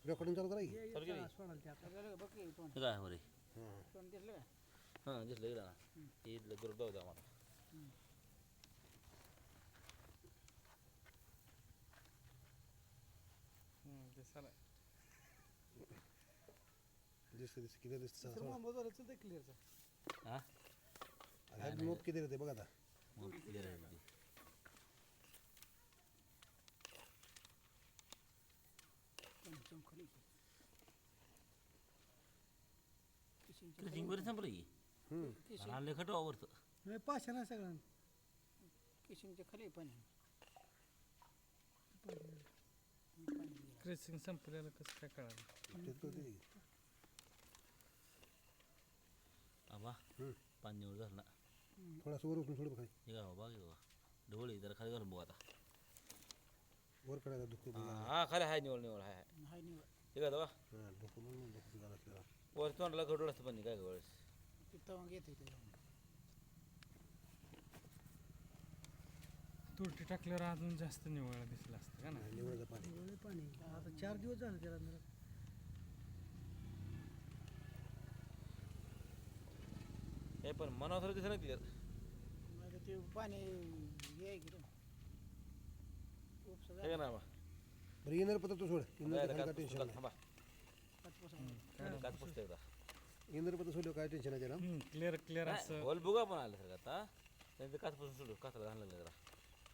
Recording चालू करायची हे काय हो रे हां दिसलं गेलं ना हे इथलं गरुड जाऊ द्या मला दिसते किती दिसतं हां नोट किती देते बघा आता मग क्लिअर आहे ते क्रिचिंग बरी संपलं की आणले खट आवडतं पाचशे ना सगळ्यांना किशिंगच्या खाली पाणी क्रेसिंग संपलेलं कसं काय कळालं आबा पाणी निवड झालं ना थोडासा वर उचलून थोडं खाली हे का बाबा हे बघा ढवळी जरा खाली घालून बघू आता वर करायला दुःख हां खाली हाय निवड निवड हाय हाय निवड हे का बाबा डोकं म्हणून डोकं झालं असल्याला वर तोंडाला खडोळ असतं पण काय वेळेस तिथं येते त्याच्यावर तुरटी टाकल्यावर अजून जास्त निवळ दिसलं असतं का ना निवडायचं पाणी एवढे पाणी आता 4 दिवस झाले त्याला जरा. हे पण मनावर दिसत ना क्लिअर मग ते पाणी हे आहे की रे. उपसा हे का ना बा बरं येणार पत्र तू सोड येणार काय टेन्शन नाही थांबा काटपासून काच पुसते एकदा येणार पत्र सोडलं काय टेन्शन आहे त्याला क्लिअर असं होल बुगा पण आलं सर आता त्यांचं काच पुसून सोडू काचला घाललं जरा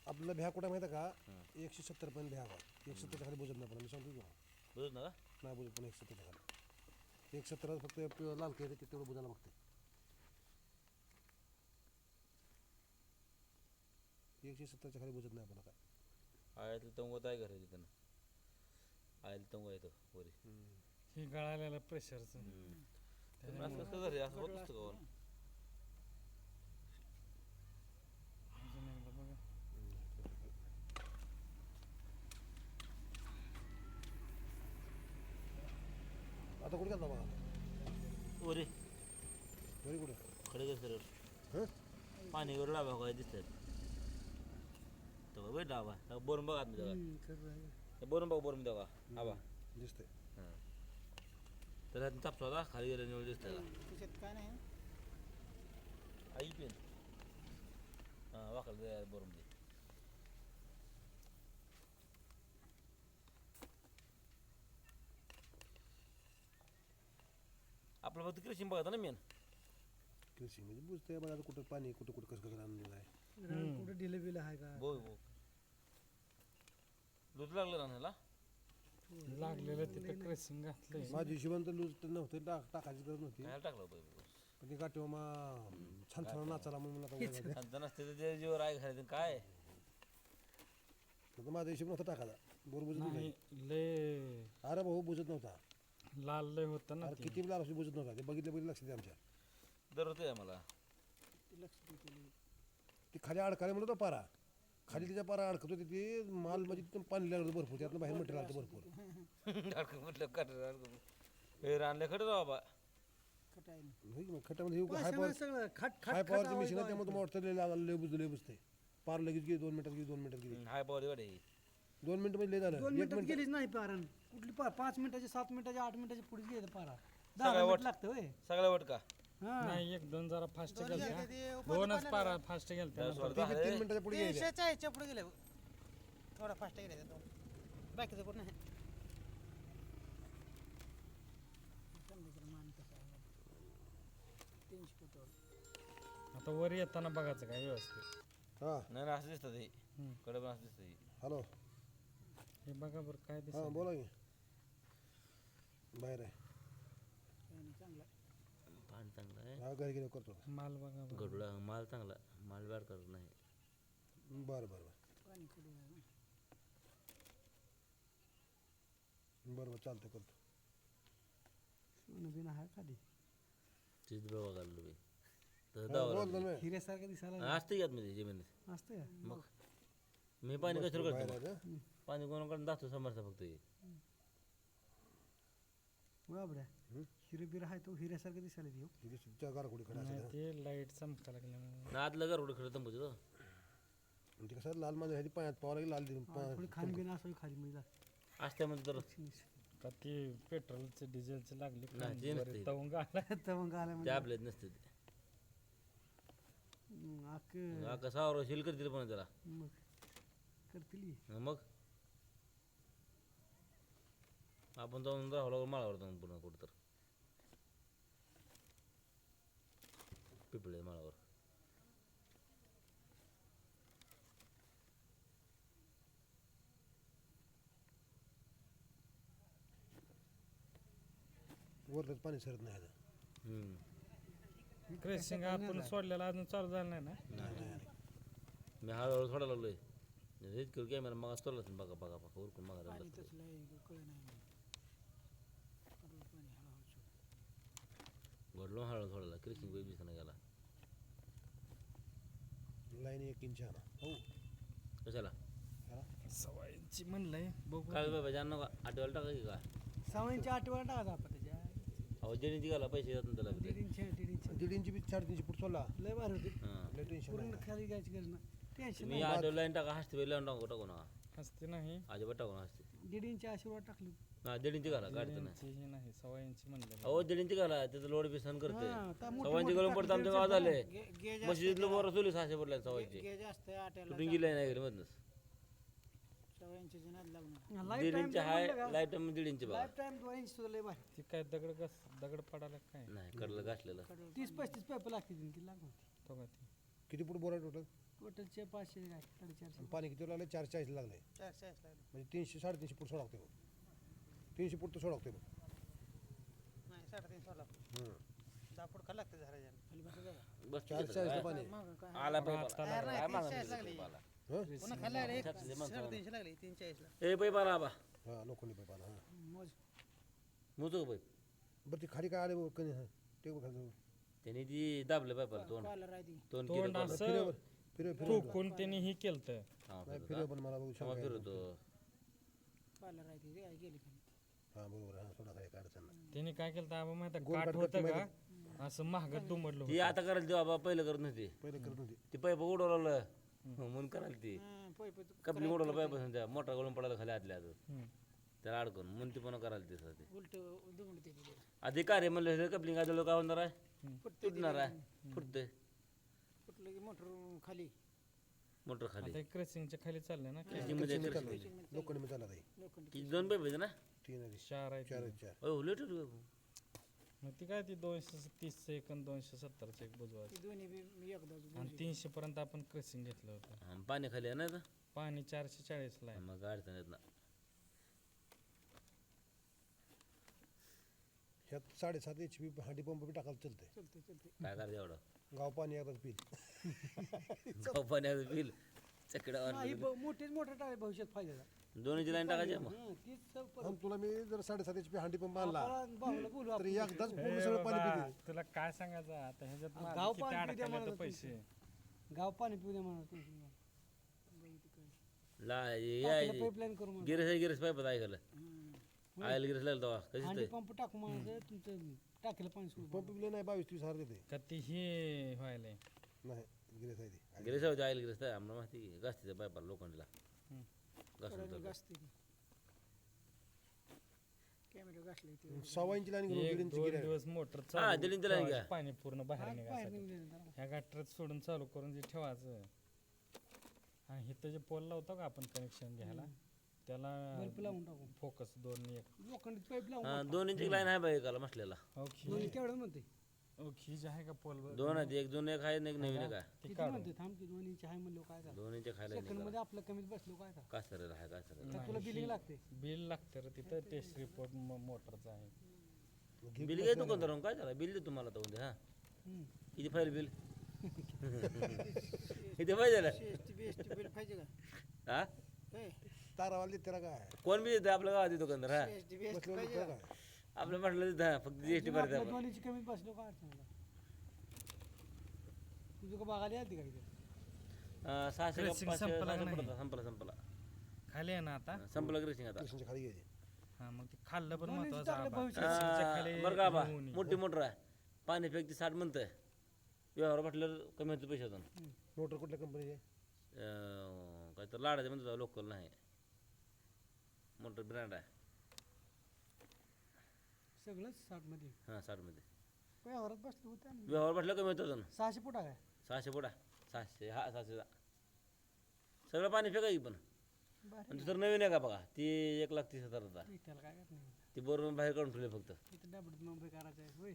आपल्याला भ्या कुठं माहिती आहे का 170 पर्यंत भ्या हवा 170 खाली बुजत नाही पण मी सांगतो तुला बुजत ना का नाही बुजत पण 170 खाली 170 फक्त लाल काही ते तेवढं बुजायला बघते 170 खाली बुजत नाही आपण काय आळ्यातलं तंगवत आहे घर तिथं आळ्यातलं तंग येतो वरी हे गळालेलं प्रेशरचं असं कसं झालं असं होत नसतं का अजून एकदा बघा आता कुठे गेला बघा वरी घरी कुठे खडे सर हां पाणी वर लावा काय दिसतात तो वेट लावा बोरून बघा आतमध्ये खरं आहे. बोरून बघा बोरून बघा आबा दिसतंय हां तर ह्यातून तापतो आता खाली गेलं निवड दिसतं का त्याच्यात काय नाही आई पेन हां वाकलं बोरून दे आपलं फक्त कृषी बघा ना मेन कृषी म्हणजे बुजतंय बघा आता कुठं पाणी कुठं कुठं कसं कसं आणलेलं आहे रान कुठं डिले बिले आहे का बघ बघ दूध लागलं ना ह्याला लागलेलं तिथं क्रेसिंग घातलंय माझ्या हिशोबानं तर लूज तर नव्हतं टाकायची गरज नव्हती काय टाकलं बघ पण ते गाठी मा छान छान नाचायला म्हणून आता वय झालं. शांत नसते तर ते जीवर आहे घालायचं काय तर माझा हिशोब नव्हता टाकायचा बोर बुजत नाही नाही लय अरे भाऊ बुजत नव्हता लाल लय होतं ना अरे ते. किती लाल बुजत नव्हता ते बघितलं लक्ष दे आमच्या दररोज आहे मला ते लक्ष देते ती खाली अडकाले म्हणत होता पारा खाली तिच्या पारा अडकत होती ती माल म्हणजे तिथून पाणी लागलं भरपूर त्यातनं बाहेर मटेरियल आलं भरपूर अडकून म्हटलं कट हे रानले खट बाबा कटाय होय की मग खड्ड्यामध्ये पाचशे हाय ना पॉवर सगळं खट हाय खट पॉवरची मशीन आहे त्यामुळे तुम्हाला वाटतं लय बुजते पार लगेच गेली 2 मिनिटात गेली 2 मिनिटात गेली हाय पॉवर एवढे 2 मिनिटं म्हणजे लय झालं 2 1 मिनिटात मिनिट गेलीच नाही पारण कुठली 5 मिनिटाचे 7 मिनिटाचे 8 मिनिटाचे पुढे गेले पारा सगळ्या 10 वाट- मिनिट लागतं होय सगळा वट का हा नाही एक दोन जरा फास्ट दोन गेलत्या गेलते ते उपाधी दोनच पाण्याला- पारा फास्ट गेलत्या ना. स्वर्धा 3 मिनिटाच्या पुढे गेली ह्याच्या पुढे गेले थोडा फास्ट गेले बाकीचं पण नाही समजायचं मान कसं आहे 300 फुटावर आता वर येताना बघायचं काय व्यवस्थित हां नाही ना असं दिसतं ते हम्म. कडे पण असं दिसतं ते. हॅलो हे बघा बरं काय हां दिसत बोला की बाहेर आहे काय नाही चांगला पाणी चांगलं आहे हा घरी गेलो करतो माल बघा बरं. गडुळा माल चांगला माल बॅड करत नाही बरं बरं पाणी कडून आहे ना. बरं बरं चालतं करतो सोनं बिन आहे खाली तीच बघा घाललो मी तसं हा, दावा बोल ना हिऱ्यासारखं दिसायला असतं यात मध्ये जमिनीत असतं का मग मी पाणी कशावर बाहेर करतो आहे ना? पाणी कोणाकडून दाखतो समजता फक्त हे बाबड्या हं? हिरे बिर आहे तो हिऱ्यासारखं दिसायला देऊ तिथे तुमच्या गारगोडीकडे नाही असेल ते लाईट चमका लागल्यामुळे ना आतलं घर उडं खरं तंबूचं आणि ते कसं लाल माझ्या ह्याची पाण्यात पावा लागेल लाल दिली थोडी खाली बिन असं खाली म्हणजे असल्यामध्ये तर का ते पेट्रोलचे डिझेलचे लागले नाही, ते नसते. तवंग आला तर मग आलं ते म्हणजे आपल्यात नसते ते कसा शील करतील पण त्याला मग करतील की. मग आपण जाऊन राहुला माळावर जाऊन पुन्हा कुठं तर पिपळे माळावर वरच पाणी सरत नाही आता. क्रेसिंग आपण सोडलेला अजून चालू झालं नाही ना. मी हळूहळू सोडायला लागलोय हेच करू कॅमेरा मग सोडलाच बघा बघा बघा उरकून मागा पाणी लागलं तसलं आहे, कळ नाही मला. हळूहळू पाणी हळूहळू सोड. घडलो हळू सोडायला क्रिशिंग बेबी दिसना गेला लाईन 1 इंच आणा हो कशाला सवाईंची म्हणलंय बघू. काय बाबा जाण नका आठवायला टाका की काय सवाईंच्या 8 वेळा टाकायचा आपण त्याच्या अहो जेणीची घाला पैसे जातात त्याला बी. 1.5 इंच बी 3.5 फूट सोडला लय भारी होते हां लय टेन्शन पूर्ण नाही. खाली घ्यायची गरज नाही टेन्शन मी आठवलं लाईन टाका हसते वेळ लावून टाकू नका असते नाही अजिबात टाकू नका हसते 1.5 इंच आशीर्वाद टाकली हा दीडींची घाला काढतं नाही ही नाही सवाईंची म्हणलं अहो दीडींची घाला त्याचं लोड बी सहन करते हा, त्या मोठी- सवाईंची मोठी गळून पडतं आमच्या टाकली गावात झाले गेज मशिदीतलं बरं चोली 600 पडल्या सवाईची गेज असतं आट्याला तुटून गेली नाही घरी मधनच सवयांची जनात लागणार दीडींची हाय लाईफ टाइम दीडींची बघा लाईफ टाइम 2 इंच सुद्धा लय भारी ती काय दगड पडायला काय नाही कडलं घासलेलं 30-35 पेपर लागते ती लागून तो का ती किती फूट बोर आहे टोटल टोटलचे 500 काय 450 पाणी किती लागलं 440 लागलंय 400 लागले म्हणजे 300 350 फूट सोडावते मग 300 फूट तर सोडावते मग नाही 350 सोडला 10 फूट खाली लागते झाडाच्या खाली बसा जागा. बस 440 पाणी मागं काय आला आता पाहिजे नाही, काय 340 लागली. मागा हं? पुन्हा खाली लागले एक 350 लागली 340 ला ए पै पाला बा हा लोखंडी पाईप आला हा मोज मुजो पै बरं ते खाली काय आले कधी हा ते बघ खाली. त्यांनी ती दाबलं पायपाला तोंड कॉलर राहते तोंड तोंड केलं असं फिरव फिरव फिरव ठोकून त्यांनी ही केलं नाही फिरव पण मला बघू क्षमा शकतो फिरवतो कॉलर राहते रे गेली खाली हा बरोबर हा सोडा काय अडचण नाही. त्यांनी काय केलं आबा माहिती गोल काठ काठ होतं करते का असं महागात दुमडलं ती होतं. आता करायला ती बाबा पहिलं करत नव्हती पहिले करत होती ती पाईप उडवलं म्हणून करायला ती कपली उडवलं पाईप त्या मोठा गळून पडायला खाली आतल्या आत हम्म. त्याला अडकून म्हणून ती पण करायला ती सध्या उलट दुमडते ती. अधिकारी म्हणलं कपलिंग आजलो काय होणार आहे तुटणार आहे फुटते कुठलं की मोटर खाली मोटर खाली आता क्रेसिंगच्या खाली चाललंय ना मध्ये लोखंडी मध्ये चालला ताई लोखंडी किती दोन पाईप आहेत ना 3 आहे 4 आहे 4 ती. आहे 4 हो लेट मग ती काय ती 230 एक आणि 270 एक बुजवायची ती दोन्ही बी मी एकदाच आणि 300 पर्यंत आपण क्रेसिंग घेतलं होतं पाणी खाली आहे ना आता? पाणी 440 ला आहे. मग अडचण येत ना ह्यात 7.5 HP हांडी पंप बी टाकायला चलते चलते चलते काय करायचं एवढं गाव पाणी एकदाच पिल गाव पाण्याचं बिल चकड्यावर नाही मोठेच मोठे टाळे भविष्यात फायद्याचा दोन्हीची लाईन टाकायची मग तीच सब आणि तुला मी जर 7.5 HP हांडी पंप आणला बाहुला बोलू तर आपण. एकदाच पूर्ण ए सगळं पाणी बाबा, पिते तुला काय सांगायचं आता ह्याच्यात माझं गाव किती पाणी पिऊ द्या अडकले तर मला पैसे गाव पाणी पिऊ द्या म्हणा पाईपलाईन करू म्हणा गिरेस गिरेस पाईप ऐकलं आयल गिरेस लागलं तेव्हा कशीच हांडी ते पंप टाकू म्हणायचं तुमचं टाकीला पाणी सोडू पंप पिले नाही 22-30 हजार देते का ती हे व्हायलंय नाही गिरेस आहे ती गिरेस होते आयल गिरेस आहे आम्हाला माहिती घासते त्या पाईपाला लोखंडला घासून टाकलं. घासते ती कॅमेरा घासले ते 6 इंची लाईन घेऊन 1.5 इंची 2 गिरे दिवस मोटर हा, चालू दिलीन त्याला ठेवायची, घ्या. पाणी पूर्ण बाहेर बाहेर निघायसाठी निघू दे जरा. ह्या गटरात सोडून चालू करून जे ठेवायचं हा इथं जे पोल लावतो का आपण कनेक्शन घ्यायला त्याला बल्ब लावून टाकू फोकस 2-1 लोखंडी पाईप लावून हा 2 इंची लाईन आहे बाई एकाला म्हटलेला दोन्ही केवढं म्हणते ही जी आहे का पोल 2 आहेत एक जुनं एक आहे आणि एक नवीन एक आहे ती किती काढू म्हणते थांब की 2 इंच आहे म्हणलो काय झालं 2 इंची खायला सेकंड मध्ये आपलं कमीच बसलो काय झालं कासरेला आहे कासरेला तर तुला बिलिंग लागते बिल लागतं रे तिथं टेस्ट रिपोर्ट मोटरचा आहे बिल घे दुकानदार काय झालं बिल दे तुम्हाला तर उद्या हा हम्म. किती फाईल बिल किती पाहिजे सीएसटी बीएसटी बिल पाहिजे का हा हे तारावाला देते त्याला काय कोण बी देते आपल्या गावात दुकानदार हा सीएसटी बीएसटी बसलो पाहिजे त्याला का काय आपलं म्हटलं तिथं फक्त जीएसटी भरते आपलं आपण 2 इंच कमीच बसलो काय अडचण नाही. तुझं का बघायला आली का इथे 600 Dressing 500 संपला का 600 नाही? पडतं संपला खाली आहे ना आता संपलं ग्रेसिंग आता कृष्णाच्या खाली घ्यायची हा मग ते खाल्लं पण दोन्हीचं महत्वाचं टाकलं आबा. भविष्यात. Dressingच्या खाली बरं का बा होऊ नये. मोठी मोटर आहे पाणी फेकते 60 म्हणतंय व्यवहार म्हटलं कमी होतं पैशातून मोटर कुठल्या कंपनीची आहे काय तर लाडाचे म्हणतो लोकल नाही म्हणतो ब्रँड आहे. सगळंच 60 मध्ये हां 60मध्ये व्यवहारात बसलो होतं आणि व्यवहार म्हटलं कमी होतं अजून 600 फूट आहे 600 पुढा 600 हा 600 सगळं पाणी फेका की पण. भारी आणि दुसरं नवीन आहे का बघा ती 1,30,000 होता. त्याला काय करत नाही ती बरोबर बाहेर काढून ठेवले फक्त. इथं डबडीत मुंबई करायचं आहे होय.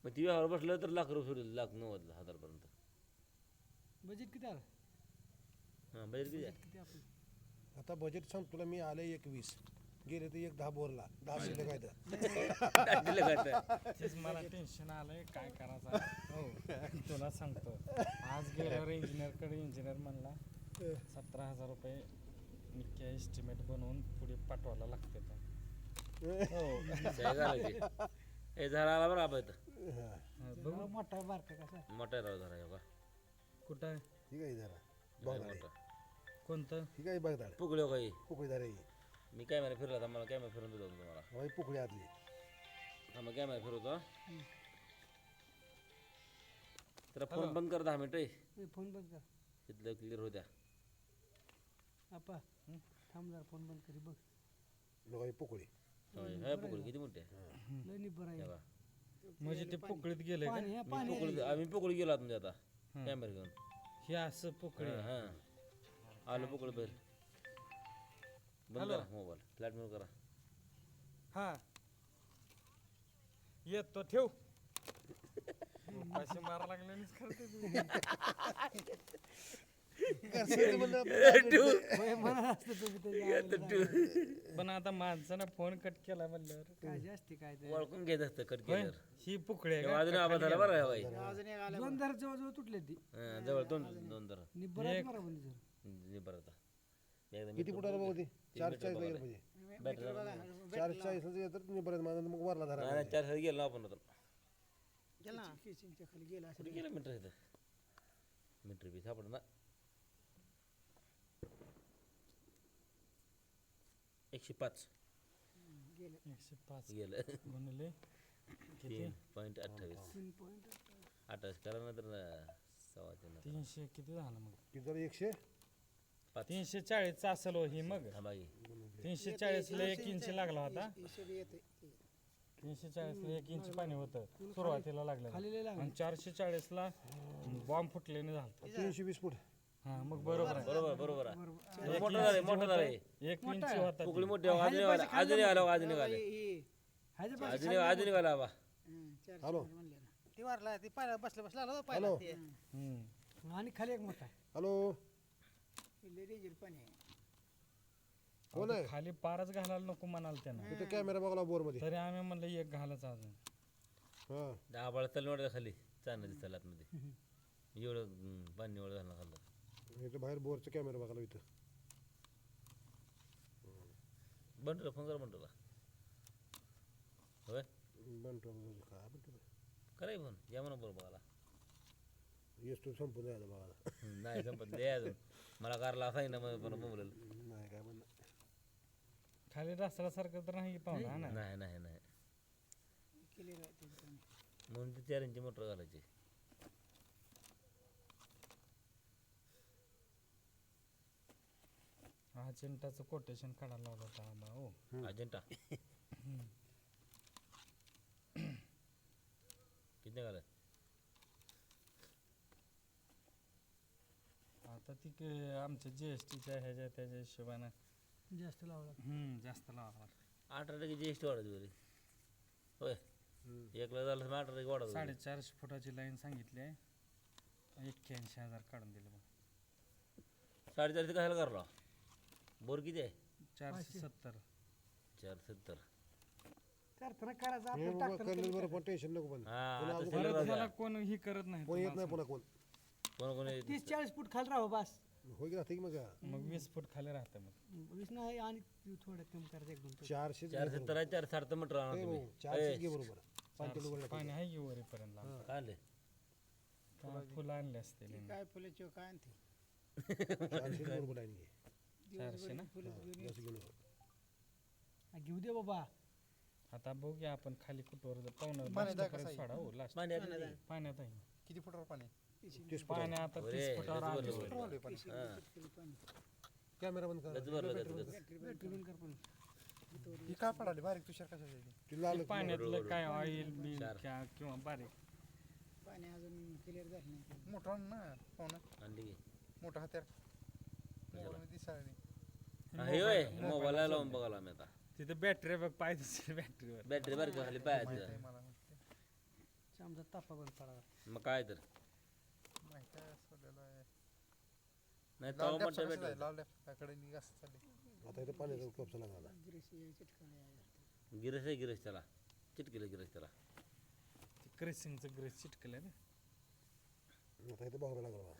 मग ती व्यवहार बसलं तर लाख रुपये सोडले 1,90,000पर्यंत. बजेट किती आलं हां बाहेर किती आहे? किती आपलं आता बजेट सांग तुला, मी आले 21 गेले तर 10 बोरला 10 शिल्लक आहे तर. दिलं का आता? तेच मला टेन्शन आलंय काय करायचं हो तुला सांगतो. आज गेल्यावर इंजिनियर म्हणला 17,000 रुपये निक्की एस्टिमेट बनवून पुढे पाठवायला लागते तर. हो सही झालं की. हे झाडा आला बरं आपण हा, बघू मोठा आहे बारका कसा मोठा आहे राव झाडा हे बघा. कुठं आहे ठीक आहे जरा लय बघ मोठा. कोणतं ठीक आहे बघ दाड पुकळ्यो काही पुकळी दार आहे मी कॅमेरा फिरला होता मला कॅमेरा फिरून दिला होता तुम्हाला. होय पुकळी आतली. हा मग कॅमेरा फिरवतो. तर फोन बंद कर 10 मिनिटं. फोन बंद कर तिथलं क्लिअर होत्या. आपा थांब जरा फोन बंद करी बघ लोक ही पुकळी हे पुकळी किती मोठी आहे लय निब्बर आहे हे बघा. म्हणजे ते पोकळीत गेले का पाणी आहे पाणी आहे. आम्ही पुकळी गेलो आत म्हणजे आता कॅमेरा घेऊन. हे असं पोकळी आहे. हां आलो पुकळी बाहेर. बंद करा मोबाईल फ्लॅट मोड करा. हा येतो ठेव पैसे मारा लागल्यानेच करते होय म्हणत असतं तुम्ही त्याच्या आईला. पण आता माणसानं फोन कट केला म्हणल्यावर काय जास्ती काय ते ओळखून घेत असतं कट होय, केल्यावर. ही पोकळी आहे तेव्हा का? अजून आवाज झाला बरं आहे बाई. अजून एक आलं दोन दर जवळजवळ तुटले ती जवळ दोन दर निब्बर आहे बरं म्हणजे जर निबर आता. एकदा किती फुटाला बघ ते 440 लागेल पाहिजे. बॅटरी बघा. 440 तर मी बरं माझं मग वरला धरा. नाही 4 गेलो ना आपण आता. गेला किचनच्या खाली गेला असं किती किलोमीटर आहे मीटर बी सापड ना. 105 गेलं 105 गेलं. म्हणले 3.28 28 करा ना तर 3.25 300 किती झालं मग किती झालं 100 340 असेल हो ही मग थांबा की. 340 ला 1 इंच लागला होता. हिशोब येते 340 ला 1 इंच पाणी होतं सुरुवातीला लागलं खाली लय लागलं आणि 440 ला बॉम्ब फुटल्याने झालं. 320 फूट. हा मग बरोबर आहे. बरोबर आहे. मोठं झालंय मोठं झालंय. 1 इंच होता पुकळी मोठी आहे. अजून आलं अजून आलं अजून आलं ह्याच्या पाशी अजून अजून आलं बाबा. हॅलो म्हणले ना ती वारला ती पाहिला बसला बसला आला पाहिला हॅलो. ते आणि खाली एक मोठा आहे हॅलो लय डेंजर पाणी आहे कोण आहे? खाली पारच घालायला नको म्हणाल त्यानं तिथे कॅमेरा बघला बोर मध्ये. तरी आम्ही म्हणलं एक घालायचं अजून. हा 10 बाळा तलवाडा खाली चांदणी दिसतात आतमध्ये. एवढं पाणी एवढं झालं खाल्लं. इथं बाहेर बोरचा कॅमेरा बघायला इथं. बंटला फोन करा बंटला. होय बंटू काय बंटू कराय फोन या म्हणा बरोबर बघायला. येस तू संपून जायला बघायला. नाही संपत दे अजून मला कारला सांगितलं मग पण मोबाईल. नाही काय म्हणणं. खाली रस्त्यासारखं तर नाही पाहुणा ना. नाही नाही नाही क्लिअर आहे ते पाणी म्हणून ते 4 इंची मोटर घालायची. हा चिंटाचं कोटेशन काढायला लावलं होतं आम्हा हो. अजंटा किती निघालं. आता ती आमच्या GSTच्या ह्याच्या त्याच्या हिशोबानं जास्त लावला जास्त लावा 18% GST वाढवली बरी. होय 1 लाख झालं 18% वाढवली. 450 फुटाची लाईन सांगितली आहे. 81,000 काढून दिलं मग. 4.5 कशाला करला. बोर किती आहे 470. 470. प्रार्थना करायचं हे आपण बाबा टाकतो करलं बरं पण टेन्शन नको पण. हा पुन्हा आता अजून शिल्लक परत राहू ह्याला द्या. कोण ही करत नाही कोण येत नाही तुम्हाला पुन्हा कोण. कोण कोण येत 30-40 फूट खाली राहावं बस होय की राहते की मग सांग. मग 20 फूट खाली राहतं मग. 20 नाही आणि तू थोडं कमी करायचं 1-2 400 470 आहे 460 मीटर आणा ए तुम्ही. भाऊ, 400 घे बरोबर. 5 किलो गोळा पाणी आहे की वरीपर्यंत लांब. काय आणले काय फुलं आणले असते ती काय फुलाची काय आणते 400 बरोबर आहे घे. 400 ना. फुलं घेऊन जास्त घेऊ घेऊ दे बाबा आता बघूया आपण खाली कुठवर पाहुणं पाणी last कसं पर्यंत आहे? सोडा हो लास्ट पाणी आलं नाही. पाण्यात आहे किती फुटावर पाणी पाणी आता अरे, 30 फुटावर लयच आले भरलं फुटावर पाणी हां पाणी कॅमेरा बंद कर. गच भरलं गच गच. बॅटरी बंद कर पण ही काय पडाली बारीक तुषार कशाची ती लाल ते पाण्यातलं काय ऑइल बिल चार. किंवा बारीक पाणी अजून क्लिअर झालं नाही ते. मोठा ना पाहुणा आणली की मोठा हत्यार मोबाईल दिसायला नाही. हे होय मोबाईलला लावून बघायला आम्ही आता तिथे बॅटरी बघ पाहिजे बॅटरीवर बॅटरी बारीक खाली माहित पायाचं आहे मला माहिती आहे. आमचा तापा बंद पडा मग काय तर माहिती आहे सोडलेलं आहे. नाही लाल तवा डॅप्स मोठ्या कसं बॅटरी जाईल? लाल डॅप्स काकडे निघ असं चालली आता इथं पाण्याचा कपसा लागला गिरीशी चिटकाळे आहे. गिरस आहे गिरस त्याला चिटकेलं गिरस त्याला क्रेसिंगचं ग्रेस चिटकलं ना आता इथं बघायला लागला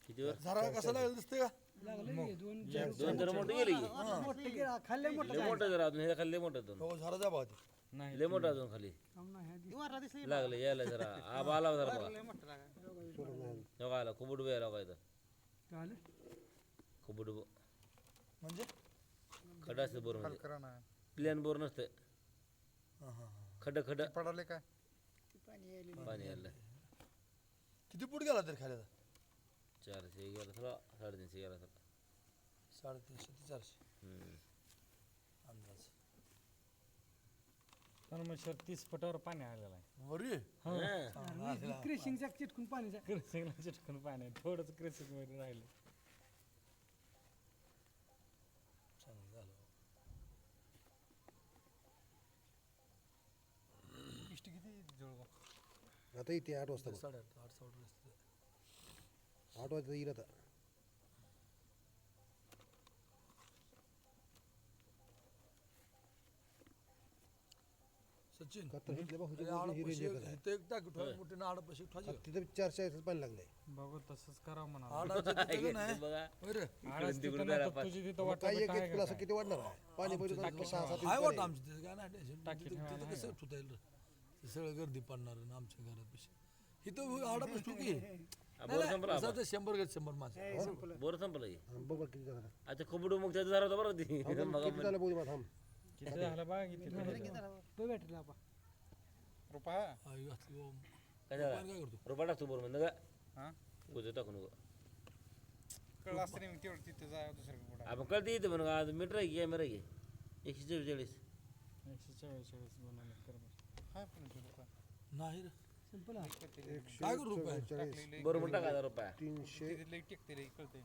किती वर झरा कसा लागेल दिसते का लागलं की दोन दोन जरा मोठे गेले की मोठे गिरा खाल्ले मोठे लय मोठं जरा अजून ह्याच्या खाली लय मोठं दोन हो झरा जा बाबा नाही लय मोठं अजून खाली वारा दिसली लागलं यायला जरा आबा आला जरा बघा लय मोठं लागा. हो का आला खूप डुबे यायला का इथं झालं खूप डुबो म्हणजे खडा असतं बोर म्हणजे करा ना प्लेन बोर नसतं हा, हा, हा. खड्ड खड्ड पडाले काय ती पाणी यायलेलं. पाणी यायला किती फूट गेला तरी खाली आता? 400 गेला सगळा 350 गेला सगळा 350 ते 400 हम्म. अंदाज पण मग 30 फुटावर पाणी आलेलं आहे वरी हां. क्रेशिंगच्या चिटकून पाणी क्रेसिंगला चिटकून पाणी आहे थोडंच क्रेसिंग मध्ये राहिलं चांगलं झालं इष्ट किती जुळगाव आता इथे 8 वाजता बघ. 8:30 8:30 रस्ते 8 वाजता येईल आता सचिन का तर इथल्या भाऊची अरे बोलणी ही आडपाशी रेंज एकच आहे. इथं एक टाक ठेवा मोठी ना आडपाशी ठेवायची आता तिथं 440 पाणी लागलंय बघू तसंच करावं म्हणा आडाचं तिथं नाही बघा होय रे आळस तिथं नाही तर तुझी तिथं मग वाटत काय एक आहे एक असं किती वाढणार आहे पाणी पडलं तर 6-7 हाय वाटतं आमचं तिथं काय नाही टेन्शन टाकी तिथं ठेवायला तिथं कसं ठेवता येईल रे? ते सगळं गर्दी पडणार आहे ना आमच्या घरापाशी इथं आडापाशी ठेवू की बोर संपला असं ते 100 माणसं हे संपलं. बोर संपलं की बघ बघ किती झालं आता खूप मग त्याचं जरा होता बरं ती मग किती झालं बोल थांब किती झालं बघा किती झालं. तो बॅटरी लावा रुपया आई घातली बाबा. काय काय झालं करतो रुपया टाकतो बोर म्हणजे हा कुठे टाकू नको कळलं असतं नाही तेवढं तिथं जावं दुसरं कुठं आपण कळते येते म्हणून आज मीटर आहे की कॅमेरा आहे 144 144 बनवलं कर बरं. हाय पण ते रुपया नाही रे सिंपल आहे काय करू रुपये 144 बरोबर टाका 1000 रुपया 300 लई टेकते लई कळते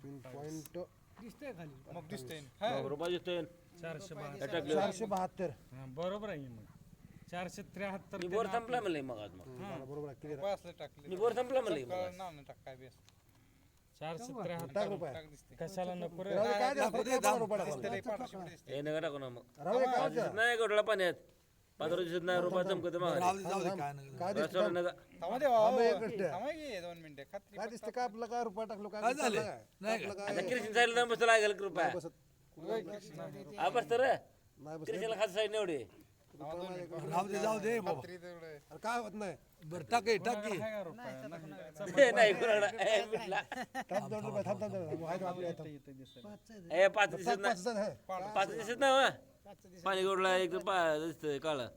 3 दिसतंय खाली मग दिसतंय मग रुपया दिसतोय 472 टाकलं 472 हा, बरोबर आहे मग 473 मी बोर संपला म्हणलं मग आज मग बरोबर आहे क्लिअर असलं टाकले मी बोर संपला म्हणलं मग आज. नाव नाही टाक काय बेस 473 टाक रुपया कशाला नको रे राहू दे, काय द्या, फक्त 15 रुपये टाका. हे नका टाकू ना मग राहू दे, काय द्या. दिसत नाही गोडला पाण्यात 15 दिसत नाही रुपया चमकत मग राहू दे जाऊ दे काय नाही काय दिसतं रस्त्यावर नका थांब एक गोष्ट. 2 मिनिटं खात्री काय दिसतं काय आपलं काय रुपया टाकलो काय झालं? काय नाही आपलं आता काय कृष्ण साईडला बसत लागेल रुपया बसत हा बस तर नाही बसत कृष्णाला खात साईड एवढे राहू दे जाऊ दे बाबा अरे काय होत नाही बरं टाक हे, टाक की नाही कुणाला ए, भेटला. थांब 2 रुपये थांब थांब थांब. आहे ना आपल्या इथं. ए 5 दिसत नाही पाच जण आहे. 5 दिसत नाही हो. पाणी गोडला एक दिसतंय काळं